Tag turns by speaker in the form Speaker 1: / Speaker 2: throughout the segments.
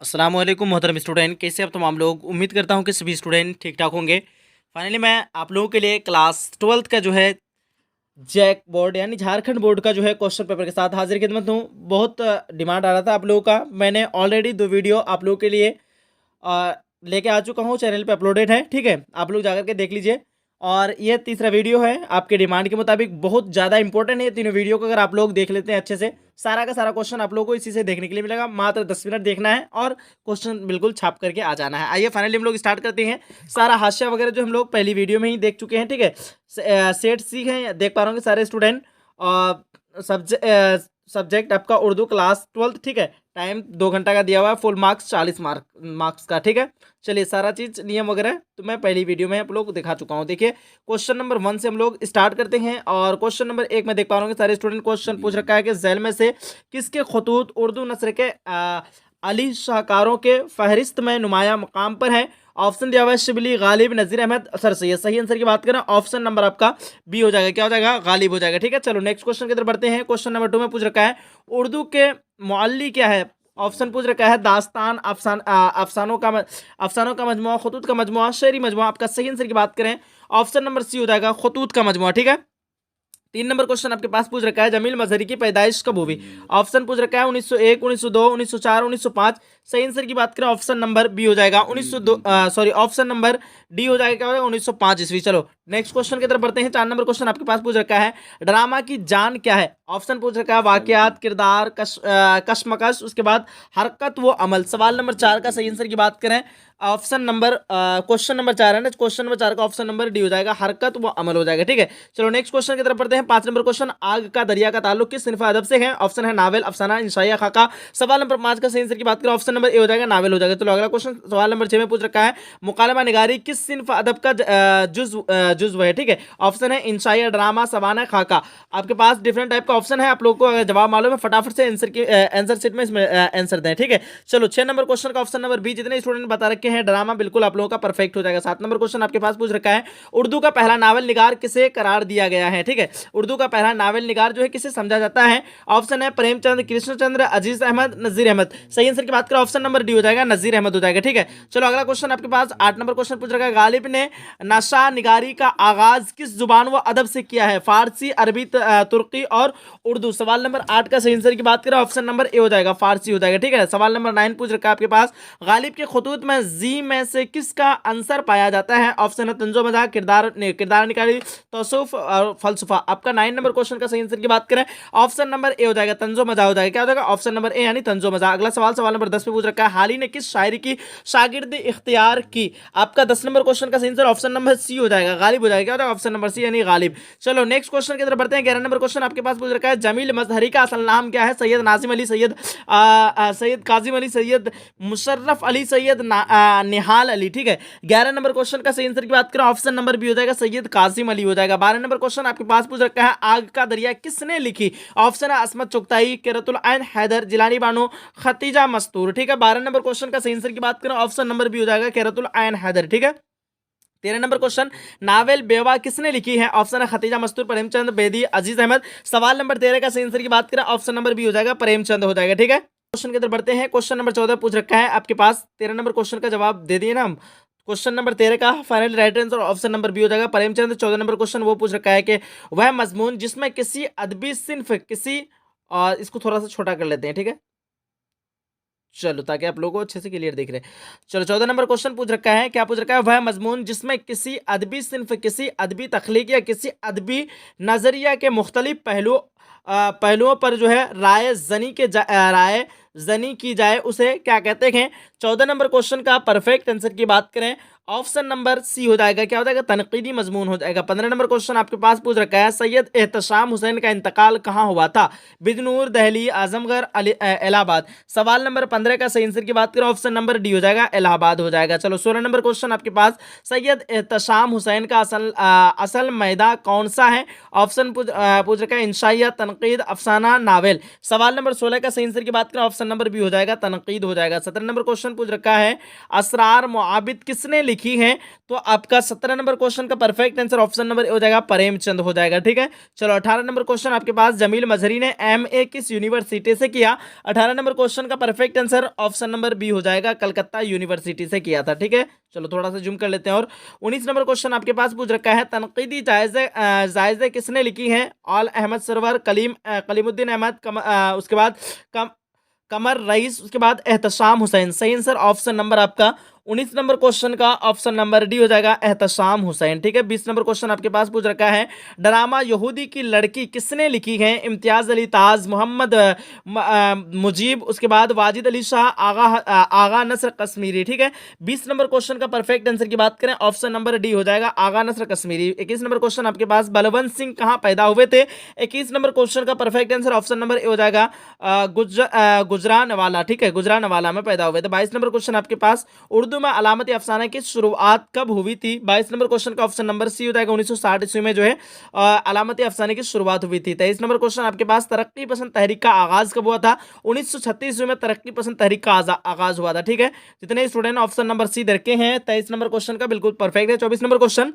Speaker 1: अस्सलाम वालेकुम मोहतरम स्टूडेंट, कैसे अब तमाम लोग। उम्मीद करता हूँ कि सभी स्टूडेंट ठीक ठाक होंगे। फाइनली मैं आप लोगों के लिए क्लास 12th का जो है जैक बोर्ड यानी झारखंड बोर्ड का जो है क्वेश्चन पेपर के साथ हाजिर खिदमत हूँ। बहुत डिमांड आ रहा था आप लोगों का। मैंने ऑलरेडी 2 वीडियो आप लोगों के लिए अ, लेके आ चुका हूँ, चैनल पे अपलोडेड है। ठीक है, आप लोग जाकर के देख लीजिए। और ये तीसरा वीडियो है आपके डिमांड के मुताबिक, बहुत ज़्यादा इंपॉर्टेंट है। तीनों वीडियो को अगर आप लोग देख लेते हैं अच्छे से, सारा का सारा क्वेश्चन आप लोगों को इसी से देखने के लिए मिलेगा। मात्र 10 मिनट देखना है और क्वेश्चन बिल्कुल छाप करके आ जाना है। आइए फाइनली हम लोग स्टार्ट करते हैं। सारा हाशिया वगैरह जो हम लोग पहली वीडियो में ही देख चुके हैं। ठीक है, सेट सी है, देख पा रहे होंगे सारे स्टूडेंट। और सब्जेक्ट आपका उर्दू क्लास 12th। ठीक है, टाइम 2 घंटा का दिया हुआ है, फुल मार्क्स 40 मार्क्स का। ठीक है, चलिए सारा चीज़ नियम वगैरह तो मैं पहली वीडियो में आप लोग को दिखा चुका हूँ। देखिए क्वेश्चन नंबर 1 से हम लोग स्टार्ट करते हैं। और क्वेश्चन नंबर 1 में देख पा रहे होंगे सारे स्टूडेंट, क्वेश्चन पूछ रखा है कि झैल में से किसके खतूत उर्दू नस्र के अली शाहकारों के फहरिस्त में नुमाया मकाम पर है। ऑप्शन दिया हुआ है शिबली, गालिब, नजीर अहमद, सर सैयद। सही आंसर की बात करें ऑप्शन नंबर आपका बी हो जाएगा। क्या हो जाएगा? गालिब हो जाएगा। ठीक है, चलो नेक्स्ट क्वेश्चन की तरफ बढ़ते हैं। क्वेश्चन नंबर 2 में पूछ रखा है उर्दू के मुअल्ली क्या है। ऑप्शन पूछ रखा है दास्तान, अफसानों का मजमुआ, खतूत का मजमुआ, शेरी मजमुआ। आपका सही आंसर की बात करें ऑप्शन नंबर सी हो जाएगा, खतूत का मजमुआ। ठीक है, 3 नंबर क्वेश्चन आपके पास पूछ रखा है जमील मजहरी की पैदाइश कब हुई। ऑप्शन पूछ रखा है 1901, 1902, 1904, 1905। सही आंसर की बात करें ऑप्शन नंबर बी हो जाएगा 1902, सॉरी ऑप्शन नंबर डी हो जाएगा, क्या हो जाएगा 1905 ईस्वी। चलो नेक्स्ट क्वेश्चन की तरफ बढ़ते हैं। 4 नंबर क्वेश्चन आपके पास पूछ रखा है ड्रामा की जान क्या है। ऑप्शन पूछ रखा है वाकयात, किरदार, कशमकश, उसके बाद हरकत व अमल। सवाल नंबर 4 का सही आंसर की बात करें ऑप्शन नंबर क्वेश्चन नंबर 4 है ना, क्वेश्चन नंबर 4 का ऑप्शन नंबर डी हो जाएगा, हरकत व अमल हो जाएगा। ठीक है, चलो नेक्स्ट क्वेश्चन की तरफ बढ़ते हैं। 5 नंबर क्वेश्चन आग का दरिया का ताल्लुक किस सिनफ अदब से है। ऑप्शन है नावल, अफसाना, इंशाइया, खाका। सवाल नंबर 5 का सही आंसर की बात करें ऑप्शन नंबर ए हो जाएगा, नावल हो जाएगा। चलो अगला क्वेश्चन सवाल नंबर 6 में पूछ रखा है मुकालमा निगारी किस सिनफ अदब का जुज्व है। ठीक है, ऑप्शन है इंशाइया, ड्रामा, सवाना, खाका। आपके पास डिफरेंट टाइप का ऑप्शन है, आप लोग को अगर जवाब मालूम है फटाफट से आंसर शीट में इसमें आंसर दें। ठीक है, चलो 6 नंबर क्वेश्चन का ऑप्शन नंबर बी जितने स्टूडेंट बता रखे हैं ड्रामा, बिल्कुल आप लोगों का परफेक्ट हो जाएगा। 7 नंबर क्वेश्चन आपके पास पूछ रखा है उर्दू का पहला नावल निगार किसे करार दिया गया है। ठीक है, उर्दू का पहला नावल निगार जो है किसे समझा जाता है। ऑप्शन है प्रेमचंद, कृष्णचंद्र, अजीज अहमद, नजीर अहमद। सही आंसर की बात करें ऑप्शन नंबर डी हो जाएगा, नजीर अहमद हो जाएगा। ठीक है, चलो अगला क्वेश्चन आपके पास 8 नंबर क्वेश्चन पूछ रखा है गालिब ने नशा निगारी का आगाज किस जुबान व अदब से किया है। फारसी, अरबी, तुर्की और उर्दू। सवाल नंबर 8 का सही आंसर की बात करें ऑप्शन नंबर ए हो जाएगा, फारसी हो जाएगा। ठीक है, सवाल नंबर 9 पूछ रखा है आपके पास गालिब के खतूत में जी में से किसका आंसर पाया जाता है। ऑप्शन है तंजो मजाक, किरदार निकाली, तौसूफ और फलसफा। आपका 9 नंबर क्वेश्चन का सही आंसर की बात करें ऑप्शन नंबर ए हो जाएगा, तंजो मजा हो जाएगा। क्या हो जाएगा? ऑप्शन नंबर ए यानी तंजो मजा। अगला सवाल सवाल नंबर 10 पे पूछ रखा है हाली ने किस शायरी की शागिर्दी इख्तियार की। आपका 10 नंबर क्वेश्चन का सही आंसर ऑप्शन नंबर सी हो जाएगा, गालिब हो जाएगा। क्या होगा? ऑप्शन नंबर सी यानी गालिब। चलो नेक्स्ट क्वेश्चन की तरफ बढ़ते हैं। 11 नंबर क्वेश्चन आपके पास पूछ रखा है जमील मजहरी का असल नाम क्या है। सैयद नाजिम अली, सैयद काजिम अली, सैयद मुशर्रफ अली, सैयद निहाल अली। ठीक है, 11 नंबर क्वेश्चन का सही आंसर की बात करें ऑप्शन नंबर बी हो जाएगा, सैयद काजिम अली हो जाएगा। 12 नंबर क्वेश्चन आपके पास पूछ रखा है आग का दरिया किसने लिखी। ऑप्शन है असमत चुगताई, किरतुल ऐन हैदर, जिलानी बानो, खतीजा मस्तूर। ठीक है, 12 नंबर क्वेश्चन का सही आंसर की बात करें ऑप्शन नंबर बी हो जाएगा, किरतुल ऐन हैदर। ठीक है, 13 नंबर क्वेश्चन नावल बेवा किसने लिखी है। ऑप्शन है खतीजा मस्तूर, प्रेमचंद, बेदी, अजीज अहमद। सवाल नंबर 13 का सही आंसर की बात करें ऑप्शन नंबर बी हो जाएगा, प्रेमचंद हो जाएगा। ठीक है, क्वेश्चन की तरफ बढ़ते हैं। क्वेश्चन नंबर 14 पूछ रखा है आपके पास। 13 नंबर क्वेश्चन का जवाब दे दिए ना हम। क्वेश्चन नंबर 13 का final right answer option number B हो जाएगा, प्रेमचंद। 14 नंबर क्वेश्चन वो पूछ रखा है कि वह मजमून जिसमें किसी अदबी सिन्फ किसी, और इसको थोड़ा सा छोटा कर लेते हैं। ठीक है, चलो ताकि आप लोगों को अच्छे से क्लियर दिख रहे हैं। चलो 14 नंबर क्वेश्चन पूछ रखा है, क्या पूछ रखा है वह मजमून जिसमें किसी अदबी सिन्फ, किसी अदबी तख्लीक या किसी अदबी नजरिया के मुख्तलिफ पहलुओं पर जो है राय जनी की जाए उसे क्या कहते हैं। 14 नंबर क्वेश्चन का परफेक्ट आंसर की बात करें ऑप्शन नंबर सी हो जाएगा, क्या हो जाएगा, तनकीदी मजमून हो जाएगा। 15 नंबर क्वेश्चन आपके पास पूछ रखा है सैयद एहतशाम हुसैन का इंतकाल कहाँ हुआ था। बिजनूर, दहली, आजमगढ़, इलाहाबाद। सवाल नंबर 15 का सही आंसर की बात करें ऑप्शन नंबर डी हो जाएगा, इलाहाबाद हो जाएगा। चलो 16 नंबर क्वेश्चन आपके पास सैयद एहतशाम हुसैन का असल मैदा कौन सा है। ऑप्शन पूछ रखा है इंशाइया, तनकीद, अफसाना, नावल। सवाल नंबर 16 का सही आंसर की बात करें ऑप्शन नंबर बी हो जाएगा, तनकीद हो जाएगा। 17 नंबर क्वेश्चन पूछ रखा है असरार मुआबिद किसने लिखी हैं, तो आपका 17 नंबर क्वेश्चन का perfect answer option number A हो जाएगा, प्रेमचंद हो जाएगा। ठीक है, चलो 18 नंबर क्वेश्चन आपके पास, जमील मजहरी ने एमए किस यूनिवर्सिटी से किया? 18 नंबर क्वेश्चन का perfect answer option number B हो जाएगा, कलकत्ता यूनिवर्सिटी से किया था। ठीक है, चलो थोड़ा सा जूम कर लेते हैं। और 19 नंबर क्वेश्चन आपके पास पूछ रखा है, तनकीदी जायजे किसने लिखी है? ऑल अहमद सरवर, कलीमुद्दीन अहमद, उसके बाद कमर रईस, उसके बाद एहतशाम हुसैन। सही आंसर ऑप्शन नंबर आपका 19 नंबर क्वेश्चन का ऑप्शन नंबर डी हो जाएगा, एहतशाम हुसैन। ठीक है, 20 नंबर क्वेश्चन आपके पास पूछ रखा है, ड्रामा यहूदी की लड़की किसने लिखी है? इम्तियाज अली ताज, मोहम्मद मुजीब, उसके बाद वाजिद अली शाह, आगा नसर कश्मीरी। ठीक है, 20 नंबर क्वेश्चन का परफेक्ट आंसर की बात करें, ऑप्शन नंबर डी हो जाएगा, आगा नसर कश्मीरी। 21 नंबर क्वेश्चन आपके पास, बलवंत सिंह कहाँ पैदा हुए थे? 21 नंबर क्वेश्चन का perfect answer option number A हो जाएगा, गुजरानवाला। ठीक है, गुजरानवाला में पैदा हुए थे। 22 नंबर क्वेश्चन आपके पास, उर्दू में अलामती अफसाना की शुरुआत कब हुई थी? 22 नंबर क्वेश्चन का ऑप्शन नंबर सी हो जाएगा, 1960 ईस्वी में जो है अलामती अफसाने की शुरुआत हुई थी। 23 नंबर क्वेश्चन आपके पास, तरक्की पसंद तहरीक का आगाज कब हुआ था? 1936 ईस्वी में तरक्की पसंद तहरीक का आगाज हुआ था। ठीक है, जितने स्टूडेंट ऑप्शन नंबर सी रखे हैं 23 नंबर क्वेश्चन का बिल्कुल परफेक्ट है। 24 नंबर क्वेश्चन,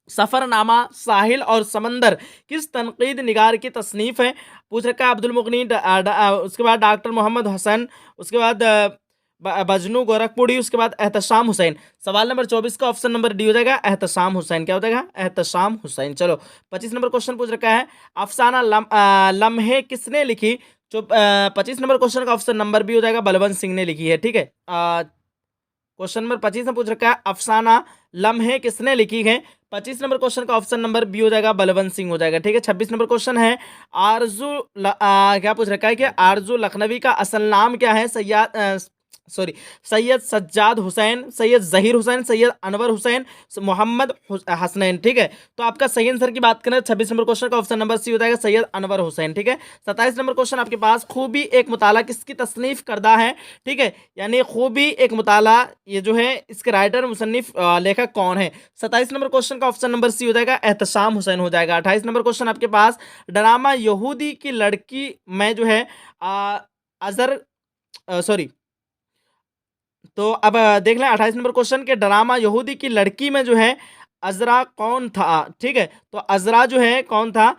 Speaker 1: सफरनामा साहिल और समंदर किस तनकीद निगार की तसनीफ है? पूछ रखा है, अब्दुल मुगनी, उसके बाद डॉक्टर मोहम्मद हसन, उसके बाद बजनू गोरखपुरी, उसके बाद एहतशाम हुसैन। सवाल नंबर 24 का ऑप्शन नंबर डी हो जाएगा, एहतशाम हुसैन। क्या हो जाएगा? एहतशाम हुसैन। चलो 25 नंबर क्वेश्चन पूछ रखा है, अफसाना लम्हे किसने लिखी? 25 नंबर क्वेश्चन का ऑप्शन नंबर बी हो जाएगा, बलवंत सिंह ने लिखी है। ठीक है, क्वेश्चन नंबर 25 में पूछ रखा है, अफसाना लम्हे किसने लिखी है? 25 नंबर क्वेश्चन का ऑप्शन नंबर बी हो जाएगा, बलवंत सिंह हो जाएगा। ठीक है, 26 नंबर क्वेश्चन है, क्या पूछ रखा है कि आरजू लखनवी का असल नाम क्या है? सैयद सज्जाद हुसैन, सैयद जहीर हुसैन, सैयद अनवर हुसैन, मोहम्मद हसनैन। ठीक है, तो आपका सही आंसर की बात करें 26 नंबर क्वेश्चन का ऑप्शन नंबर सी हो जाएगा, सैयद अनवर हुसैन। ठीक है, 27 नंबर क्वेश्चन आपके पास, खूबी एक मुताला किसकी तसनीफ करदा है? ठीक है, यानी खूबी एक मुताला, ये जो है इसके राइटर मुसन्निफ लेखक कौन है? 27 नंबर क्वेश्चन का ऑप्शन नंबर सी हो जाएगा, एहतशाम हुसैन हो जाएगा। 28 नंबर क्वेश्चन आपके पास, ड्रामा यहूदी की लड़की में जो है अजर सॉरी तो अब देख लें 28 नंबर क्वेश्चन के, ड्रामा यहूदी की लड़की में जो है अजरा कौन था? ठीक है, तो अजरा जो है कौन था?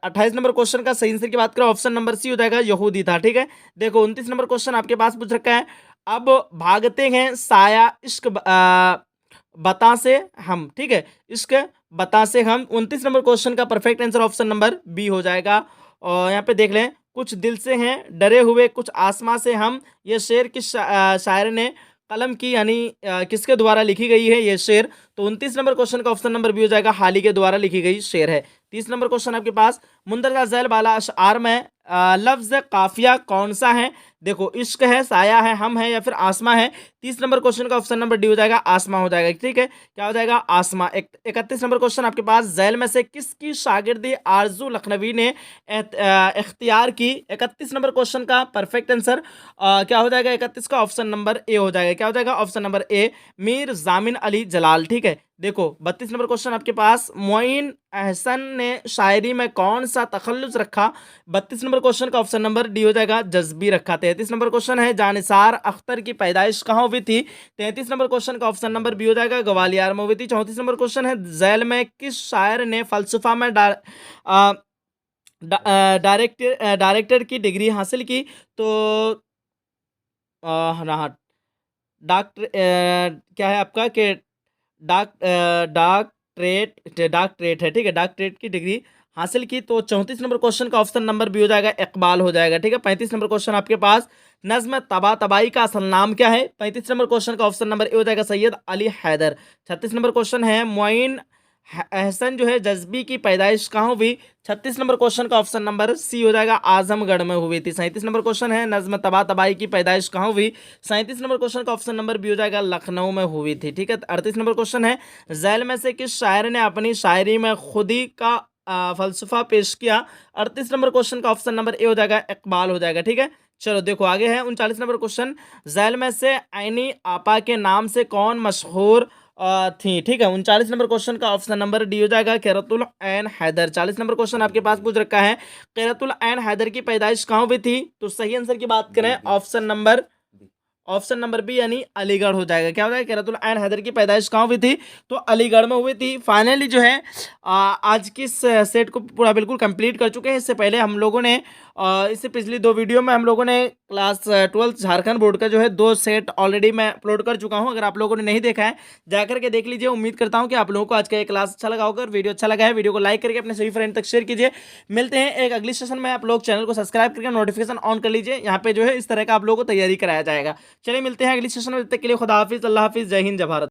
Speaker 1: 28 नंबर क्वेश्चन का सही आंसर की बात करें, ऑप्शन नंबर सी हो जाएगा, यहूदी था। ठीक है, देखो 29 नंबर क्वेश्चन आपके पास पूछ रखा है, अब भागते हैं साया इश्क बता से हम। ठीक है, इश्क बता से हम। 29 नंबर क्वेश्चन का perfect answer option number B हो जाएगा। और यहाँ पे देख लें, कुछ दिल से हैं डरे हुए, कुछ आसमां से हम, ये शेर किस शायर ने कलम की, यानी किसके द्वारा लिखी गई है ये शेर? तो 29 नंबर क्वेश्चन का ऑप्शन नंबर बी हो जाएगा, हाली के द्वारा लिखी गई शेर है। 30 नंबर क्वेश्चन आपके पास, मुंदरजा झैल बाला अशआर में लफ्ज काफिया कौन सा है? देखो, इश्क है, साया है, हम है, या फिर आसमा है। 30 नंबर क्वेश्चन का ऑप्शन नंबर डी हो जाएगा, आसमा हो जाएगा। ठीक है, क्या हो जाएगा? आसमा। 31 नंबर क्वेश्चन आपके पास, झैल में से किसकी शागिर्दी आरजू लखनवी ने इख्तियार की? 31 नंबर क्वेश्चन का परफेक्ट आंसर क्या हो जाएगा? 31 का ऑप्शन नंबर ए हो जाएगा। क्या हो जाएगा? ऑप्शन नंबर ए, मीर जामिन अली जलाल। ठीक है, देखो 32 नंबर क्वेश्चन आपके पास, मोइन अहसन ने शायरी में कौन सा तखल्लुस रखा? 32 नंबर क्वेश्चन का ऑप्शन नंबर डी हो जाएगा, जज्बी रखा। 33 नंबर क्वेश्चन है, जानिसार अख्तर की पैदाइश कहाँ हुई थी? 33 नंबर क्वेश्चन का ऑप्शन नंबर बी हो जाएगा, ग्वालियर में हुई थी। 34 नंबर क्वेश्चन है, झैल में किस शायर ने फलसफा में डायरेक्टर की डिग्री हासिल की? तो हाँ, डॉक्टर क्या है आपका कि डॉक्टरेट है। ठीक है, डॉक्टरेट की डिग्री हासिल की। तो 34 नंबर क्वेश्चन का ऑप्शन नंबर बी हो जाएगा, इकबाल हो जाएगा। ठीक है, 35 नंबर क्वेश्चन आपके पास, नज्म तबा तबाई का असल नाम क्या है? 35 नंबर क्वेश्चन का ऑप्शन नंबर ए हो जाएगा, सैयद अली हैदर। 36 नंबर क्वेश्चन है, मोइन अहसन जो है जज्बी की पैदाइश कहाँ हुई? 36 नंबर क्वेश्चन का ऑप्शन नंबर सी हो जाएगा, आजमगढ़ में हुई थी। 37 नंबर क्वेश्चन है, नज्म तबा तबाई की पैदाइश कहाँ हुई? 37 नंबर क्वेश्चन का ऑप्शन नंबर बी हो जाएगा, लखनऊ में हुई थी। ठीक है, 38 नंबर क्वेश्चन है, झैल में से किस शायर ने अपनी शायरी में खुदी का फलसफा पेश किया? 38 नंबर क्वेश्चन का ऑप्शन नंबर ए हो जाएगा, इकबाल हो जाएगा। ठीक है, चलो देखो आगे है 39 नंबर क्वेश्चन, झैल में से ऐनी आपा के नाम से कौन मशहूर थी? ठीक है, 39 नंबर क्वेश्चन का ऑप्शन नंबर डी हो जाएगा, क़िरतुल ऐन हैदर। 40 नंबर क्वेश्चन आपके पास पूछ रखा है, क़िरतुल ऐन हैदर की पैदाइश कहाँ हुई थी? तो सही आंसर की बात करें, option number option number B यानी अलीगढ़ हो जाएगा। क्या हो जाएगा, कैरतुल एंड हैदर की पैदाइश कहाँ हुई थी, तो अलीगढ़ में हुई थी। फाइनली जो है आज की सेट को पूरा बिल्कुल कंप्लीट कर चुके हैं। इससे पहले हम लोगों ने इससे पिछली 2 वीडियो में हम लोगों ने क्लास 12 झारखंड बोर्ड का जो है 2 सेट ऑलरेडी मैं अपलोड कर चुका हूं। अगर आप लोगों ने नहीं देखा है जाकर के देख लीजिए। उम्मीद करता हूं कि आप लोगों को आज का ये क्लास अच्छा लगा होगा। वीडियो अच्छा लगा है वीडियो को लाइक करके अपने सभी फ्रेंड तक शेयर कीजिए। मिलते हैं एक अगली सेशन में। आप लोग चैनल को सब्सक्राइब करके नोटिफिकेशन ऑन कर लीजिए। यहाँ पे जो है इस तरह का आप लोगों को तैयारी कराया जाएगा। चलिए मिलते हैं अगली सेशन में। तब तक के लिए खुदा हाफिज, अल्लाह हाफिज, जय हिंद, जय भारत।